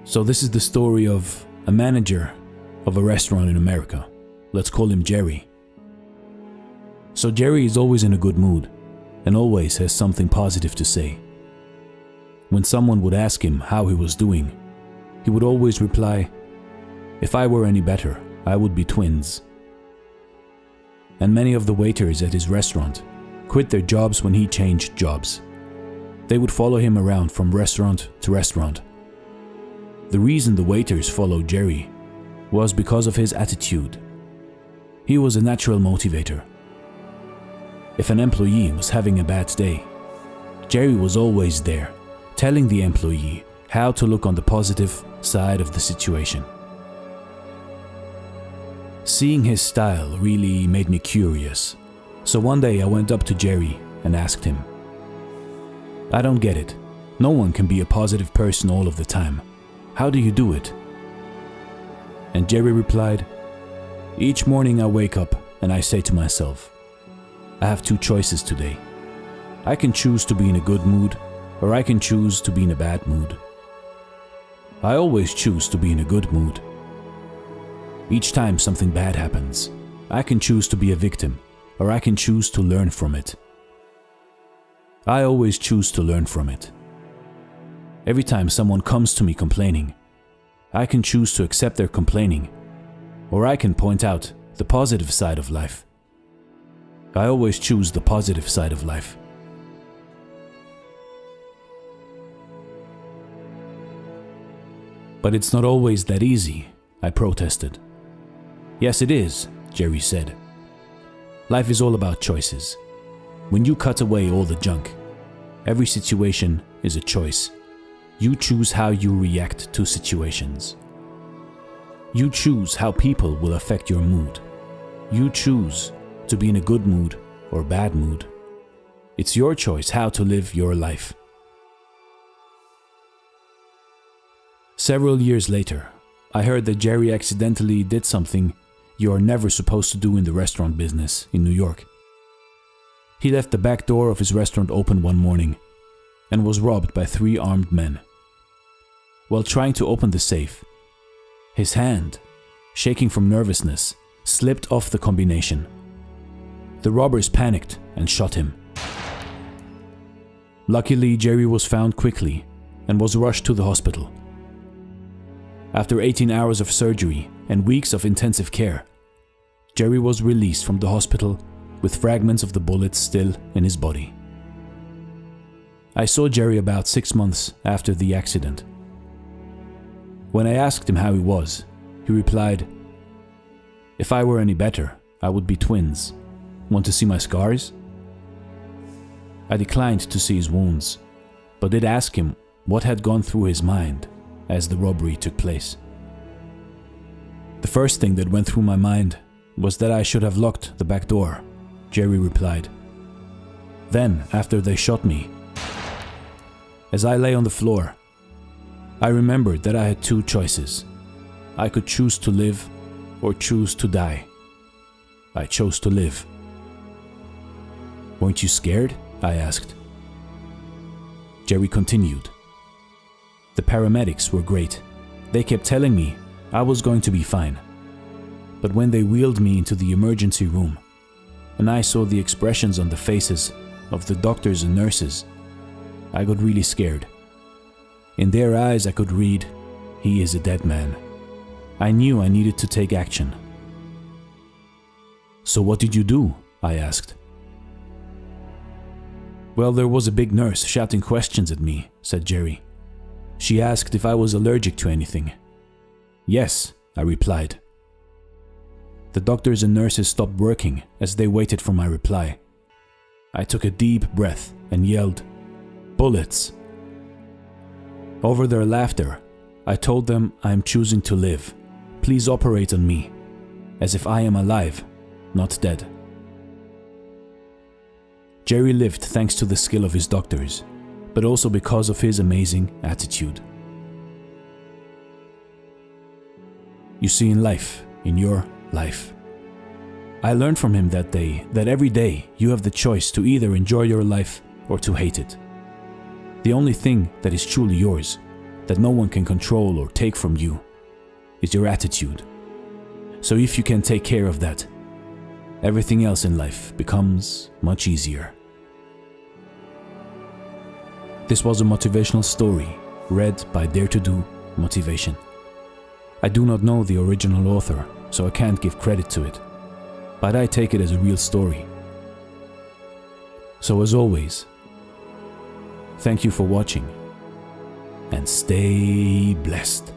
So this is the story of a manager of a restaurant in America. Let's call him Jerry. So Jerry is always in a good mood and always has something positive to say. When someone would ask him how he was doing, he would always reply, "If I were any better, I would be twins." And many of the waiters at his restaurant quit their jobs when he changed jobs. They would follow him around from restaurant to restaurant. The reason the waiters followed Jerry was because of his attitude. He was a natural motivator. If an employee was having a bad day, Jerry was always there, telling the employee how to look on the positive side of the situation. Seeing his style really made me curious, so one day I went up to Jerry and asked him, "I don't get it. No one can be a positive person all of the time. How do you do it?" And Jerry replied, "Each morning I wake up and I say to myself, I have two choices today. I can choose to be in a good mood, or I can choose to be in a bad mood. I always choose to be in a good mood. Each time something bad happens, I can choose to be a victim, or I can choose to learn from it. I always choose to learn from it. Every time someone comes to me complaining, I can choose to accept their complaining, or I can point out the positive side of life. I always choose the positive side of life." "But it's not always that easy," I protested. "Yes, it is," Jerry said. "Life is all about choices. When you cut away all the junk, every situation is a choice. You choose how you react to situations. You choose how people will affect your mood. You choose to be in a good mood or bad mood. It's your choice how to live your life." Several years later, I heard that Jerry accidentally did something you are never supposed to do in the restaurant business in New York. He left the back door of his restaurant open one morning and was robbed by 3 armed men. While trying to open the safe, his hand, shaking from nervousness, slipped off the combination. The robbers panicked and shot him. Luckily, Jerry was found quickly and was rushed to the hospital. After 18 hours of surgery and weeks of intensive care, Jerry was released from the hospital with fragments of the bullets still in his body. I saw Jerry about 6 months after the accident. When I asked him how he was, he replied, "If I were any better, I would be twins. Want to see my scars?" I declined to see his wounds, but did ask him what had gone through his mind as the robbery took place. "The first thing that went through my mind was that I should have locked the back door," Jerry replied. "Then, after they shot me, as I lay on the floor, I remembered that I had 2 choices. I could choose to live or choose to die. I chose to live." "Weren't you scared?" I asked. Jerry continued, "The paramedics were great. They kept telling me I was going to be fine. But when they wheeled me into the emergency room, and I saw the expressions on the faces of the doctors and nurses, I got really scared. In their eyes I could read, 'He is a dead man.' I knew I needed to take action." "So what did you do?" I asked. "Well, there was a big nurse shouting questions at me," said Jerry. "She asked if I was allergic to anything. 'Yes,' I replied. The doctors and nurses stopped working as they waited for my reply. I took a deep breath and yelled, 'Bullets!' Over their laughter, I told them I am choosing to live. Please operate on me, as if I am alive, not dead." Jerry lived thanks to the skill of his doctors, but also because of his amazing attitude. You see, in life, in your life, I learned from him that day that every day you have the choice to either enjoy your life or to hate it. The only thing that is truly yours that no one can control or take from you is your attitude. So if you can take care of that, everything else in life becomes much easier. This was a motivational story read by Dare to Do Motivation. I do not know the original author, so I can't give credit to it, but I take it as a real story. So as always, thank you for watching, and stay blessed.